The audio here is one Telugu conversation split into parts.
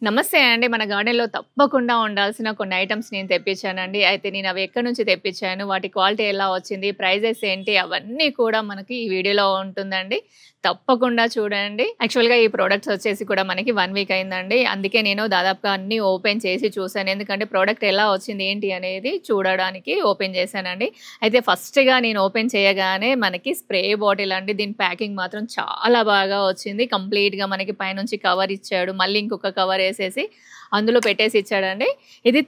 నమస్తే అండి. మన గార్డెన్‌లో తప్పకుండా ఉండాల్సిన కొన్ని ఐటెమ్స్ నేను తెప్పించానండి. అయితే నేను అవి ఎక్కడి నుంచి తెప్పించాను, వాటి క్వాలిటీ ఎలా వచ్చింది, ప్రైజెస్ ఏంటి అవన్నీ కూడా మనకి ఈ వీడియోలో ఉంటుందండి. తప్పకుండా చూడండి. యాక్చువల్‌గా ఈ ప్రొడక్ట్స్ వచ్చేసి కూడా మనకి 1 వీక్ అయిందండి. అందుకే నేను దాదాపుగా అన్నీ ఓపెన్ చేసి చూసాను. ఎందుకంటే ప్రొడక్ట్ ఎలా వచ్చింది ఏంటి అనేది చూడడానికి ఓపెన్ చేశానండి. అయితే ఫస్ట్‌గా నేను ఓపెన్ చేయగానే మనకి స్ప్రే బాటిల్ అండి. దీని ప్యాకింగ్ మాత్రం చాలా బాగా వచ్చింది. కంప్లీట్‌గా మనకి పైనుంచి కవర్ ఇచ్చాడు. మళ్ళీ ఇంకొక కవర్ ఏసేసి అందులో పెట్టేసి ఇచ్చాడండి. ఇది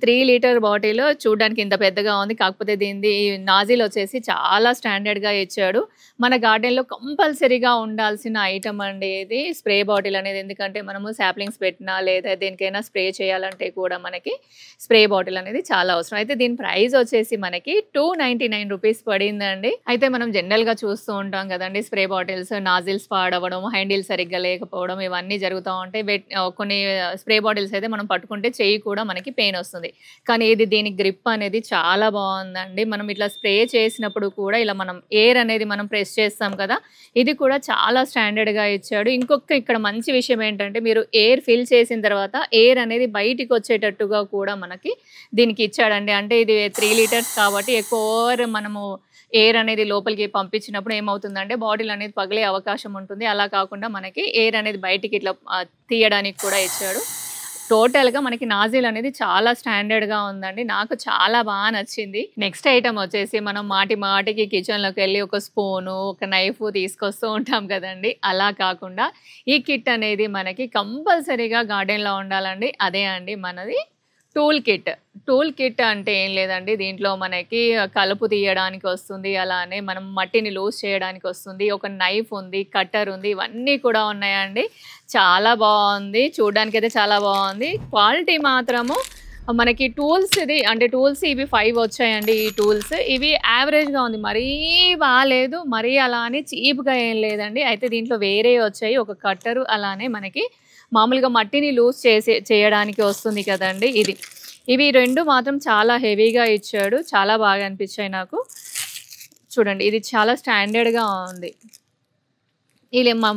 3 లీటర్ బాటిల్ చూడ్డానికి ఇంత పెద్దగా ఉంది. కాకపోతే దీనిది నాజిల్ వచ్చేసి చాలా స్టాండర్డ్‌గా ఇచ్చాడు. మన గార్డెన్‌లో కంపల్సరీగా ఉండాల్సిన ఐటెమ్ అండి ఇది. స్ప్రే బాటిల్ అనేది. ఎందుకంటే మనము సాప్లింగ్స్ పెట్టినా లేదా దేనికైనా స్ప్రే చేయాలంటే కూడా మనకి స్ప్రే బాటిల్ అనేది చాలా అవసరం. అయితే దీని ప్రైస్ వచ్చేసి మనకి ₹299 పడిందండి. అయితే మనం జనరల్‌గా చూస్తూ ఉంటాం కదండీ! స్ప్రే బాటిల్స్ నాజిల్స్ పాడవడం, హ్యాండిల్ సరిగ్గా లేకపోవడం ఇవన్నీ జరుగుతా ఉంటాయి. కొన్ని స్ప్రే బాటిల్స్ అయితే మనం పట్టుకుంటే చెయ్యి కూడా మనకి పెయిన్ వస్తుంది. కానీ దీని గ్రిప్ అనేది చాలా బావుందండి. మనం ఇట్లా స్ప్రే చేసినప్పుడు కూడా ఇలా మనం ఎయిర్ అనేది మనం ప్రెస్ చేస్తాం కదా! ఇది కూడా చాలా స్టాండర్డ్‌గా ఇచ్చాడు. ఇంకొక ఇక్కడ మంచి విషయం ఏంటంటే మీరు ఎయిర్ ఫిల్ చేసిన తర్వాత ఎయిర్ అనేది బయటికొచ్చేటట్టుగా కూడా మనకి దీనికి ఇచ్చాడండి. అంటే ఇది 3 లీటర్స్ కాబట్టి ఎక్కువ ఓవర్ మనము ఎయిర్ అనేది లోపలికి పంపించినప్పుడు ఏమవుతుందంటే బాటిల్ అనేది పగిలే అవకాశం ఉంటుంది. అలా కాకుండా మనకి ఎయిర్ అనేది బయటికి ఇట్లా తీయడానికి కూడా ఇచ్చాడు. టోటల్‌గా మనకి నాజిల్ అనేది చాలా స్టాండర్డ్‌గా ఉందండి. నాకు చాలా నచ్చింది. నెక్స్ట్ ఐటెమ్ వచ్చేసి మనం మాటికి కిచెన్‌లోకెళ్ళి ఒక స్పూను, ఒక నైఫ్ తీసుకొస్తూ ఉంటాం కదండీ! అలా కాకుండా ఈ కిట్ అనేది మనకి కంపల్సరీగా గార్డెన్‌లో ఉండాలండి. అదే అండి మనది టూల్ కిట్. టూల్ కిట్ అంటే ఏం లేదండి. దీంట్లో మనకి కలుపు తీయడానికి వస్తుంది. అలానే మనం మట్టిని లూజ్ చేయడానికి వస్తుంది. ఒక నైఫ్ ఉంది, కట్టర్ ఉంది. ఇవన్నీ కూడా ఉన్నాయండి. చాలా బావుంది. చూడ్డానికైతే చాలా బావుంది. క్వాలిటీ మాత్రము మనకి టూల్స్ ఇవి 5 వచ్చాయండి ఈ టూల్స్. ఇవి యావరేజ్‌గా ఉంది. మరీ బాలేదు. మరీ అలా అని చీప్‌గా ఏం లేదండి. అయితే దీంట్లో వేరేయి వచ్చాయి. ఒక కట్టరు అలానే మనకి మామూలుగా మట్టిని లూజ్ చేయడానికి వస్తుంది కదండీ! ఇది. ఇవి 2 మాత్రం చాలా హెవీగా ఇచ్చాడు. చాలా బాగా అనిపించాయి నాకు. చూడండి ఇది చాలా స్టాండర్డ్‌గా ఉంది.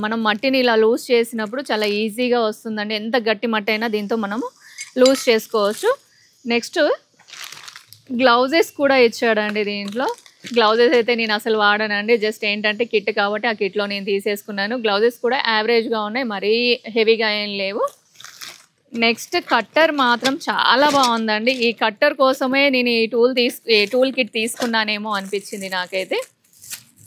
మనం మట్టిని ఇలా లూజ్ చేసినప్పుడు చాలా ఈజీగా వస్తుందండి. ఎంత గట్టి మట్టైనా దీంతో మనము లూజ్ చేసుకోవచ్చు. నెక్స్ట్ గ్లౌజెస్ కూడా ఇచ్చాడండి దీంట్లో. గ్లౌజెస్ అయితే నేను అసలు వాడనండి. జస్ట్ ఏంటంటే కిట్ కాబట్టి ఆ కిట్‌లో నేను తీసేసుకున్నాను. గ్లౌజెస్ కూడా యావరేజ్‌గా ఉన్నాయి. మరీ హెవీగా ఏం లేవు. నెక్స్ట్ కట్టర్ మాత్రం చాలా బావుందండి. ఈ కట్టర్ కోసమే నేను ఈ టూల్ కిట్ తీసుకున్నానేమో అనిపించింది నాకైతే.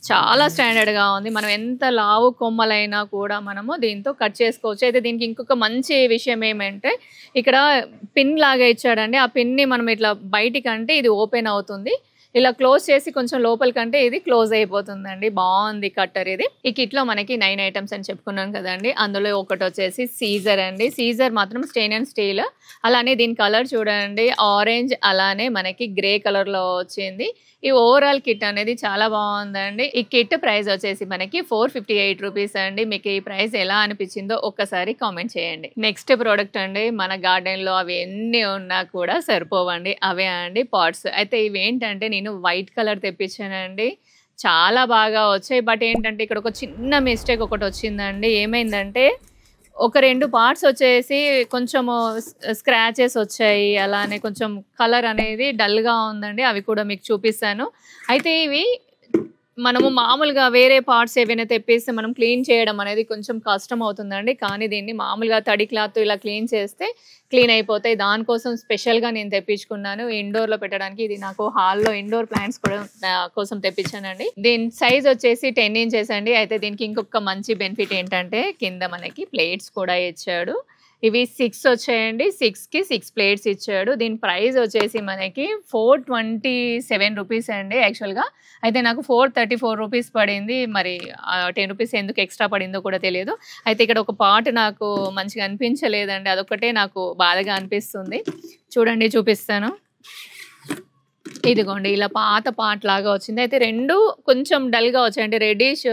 చాలా స్టాండర్డ్‌గా ఉంది. మనం ఎంత లావు కొమ్మలైనా కూడా మనము దీంతో కట్ చేసుకోవచ్చు. అయితే దీనికి ఇంకొక మంచి విషయం ఏమంటే ఇక్కడ పిన్ లాగా ఇచ్చాడండి. ఆ పిన్‌ని మనం ఇట్లా బయటికంటే ఇది ఓపెన్ అవుతుంది. ఇలా క్లోజ్ చేసి కొంచెం లోపలికంటే ఇది క్లోజ్ అయిపోతుందండి. బావుంది కట్టర్ ఇది. ఈ కిట్‌లో మనకి 9 ఐటెమ్స్ అని చెప్పుకున్నాం కదండీ! అందులో ఒకటొచ్చేసి సీజర్ అండి. సీజర్ మాత్రం స్టెయిన్ అండ్ స్టీల్. అలానే దీని కలర్ చూడండి ఆరెంజ్ అలానే మనకి గ్రే కలర్‌లో వచ్చింది. ఈ ఓవరాల్ కిట్ అనేది చాలా బావుందండి. ఈ కిట్ ప్రైస్ వచ్చేసి మనకి ₹458 అండి. మీకు ఈ ప్రైస్ ఎలా అనిపించిందో ఒక్కసారి కామెంట్ చేయండి. నెక్స్ట్ ప్రొడక్ట్ అండి మన గార్డెన్‌లో అవి ఎన్ని ఉన్నా కూడా సరిపోవండి. అవే అండి పాట్స్. అయితే ఇవేంటంటే నేను వైట్ కలర్ తెప్పించానండి. చాలా బాగా వచ్చాయి. బట్ ఏంటంటే ఇక్కడ ఒక చిన్న మిస్టేక్ ఒకటొచ్చిందండి. ఏమైందంటే ఒక 2 పార్ట్స్ వచ్చేసి కొంచెము స్క్రాచెస్ వచ్చాయి. అలానే కొంచెం కలర్ అనేది డల్‌గా ఉందండి. అవి కూడా మీకు చూపిస్తాను. అయితే ఇవి మనము మామూలుగా వేరే పార్ట్స్ ఏవైనా తెప్పిస్తే మనం క్లీన్ చేయడం అనేది కొంచెం కష్టం అవుతుందండి. కానీ దీన్ని మామూలుగా తడి క్లాత్‌తో ఇలా క్లీన్ చేస్తే క్లీన్ అయిపోతాయి. దానికోసం స్పెషల్‌గా నేను తెప్పించుకున్నాను. ఇండోర్‌లో పెట్టడానికి ఇది నాకు హాల్‌లో ఇండోర్ ప్లాంట్స్ కూడా కోసం తెప్పించానండి. దీని సైజ్ వచ్చేసి 10 ఇంచెస్ అండి. అయితే దీనికి ఇంకొక మంచి బెనిఫిట్ ఏంటంటే కింద మనకి ప్లేట్స్ కూడా ఇచ్చాడు. ఇవి 6 వచ్చాయండి. 6కి 6 ప్లేట్స్ ఇచ్చాడు. దీని ప్రైస్ వచ్చేసి మనకి ₹427 అండి యాక్చువల్‌గా. అయితే నాకు ₹434 పడింది. మరి ₹10 ఎందుకు ఎక్స్‌ట్రా పడిందో కూడా తెలియదు. అయితే ఇక్కడ ఒక పార్ట్ నాకు మంచిగా అనిపించలేదండి. అదొక్కటే నాకు బాధగా అనిపిస్తుంది. చూడండి చూపిస్తాను. ఇదిగోండి ఇలా పాత పార్ట్ లాగా వచ్చింది. అయితే 2 కొంచెం డల్‌గా వచ్చాయి. అంటే రెడ్డిష్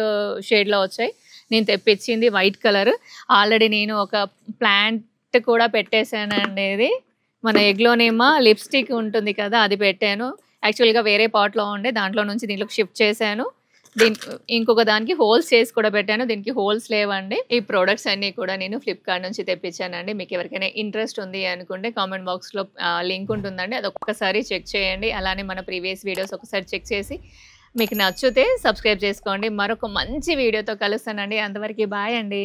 షేడ్‌లో వచ్చాయి. నేను తెప్పించింది వైట్ కలర్. ఆల్రెడీ నేను ఒక ప్లాంట్ కూడా పెట్టేసానండి ఇది. మన ఎగ్లోనేమో లిప్‌స్టిక్ ఉంటుంది కదా! అది పెట్టాను. యాక్చువల్‌గా వేరే పాట్‌లో ఉండే దాంట్లో నుంచి దీంట్లోకి షిఫ్ట్ చేశాను. ఇంకొక దానికి హోల్స్ చేసి కూడా పెట్టాను. దీనికి హోల్స్ లేవండి. ఈ ప్రొడక్ట్స్ అన్నీ కూడా నేను ఫ్లిప్‌కార్ట్ నుంచి తెప్పించానండి. మీకు ఎవరికైనా ఇంట్రెస్ట్ ఉంది అనుకుంటే కామెంట్ బాక్స్‌లో లింక్ ఉంటుందండి. అదొక్కసారి చెక్ చేయండి. అలానే మన ప్రీవియస్ వీడియోస్ ఒకసారి చెక్ చేసి మీకు నచ్చితే సబ్స్క్రైబ్ చేసుకోండి. మరొక మంచి వీడియోతో కలుస్తానండి. అంతవరకు బాయ్ అండి.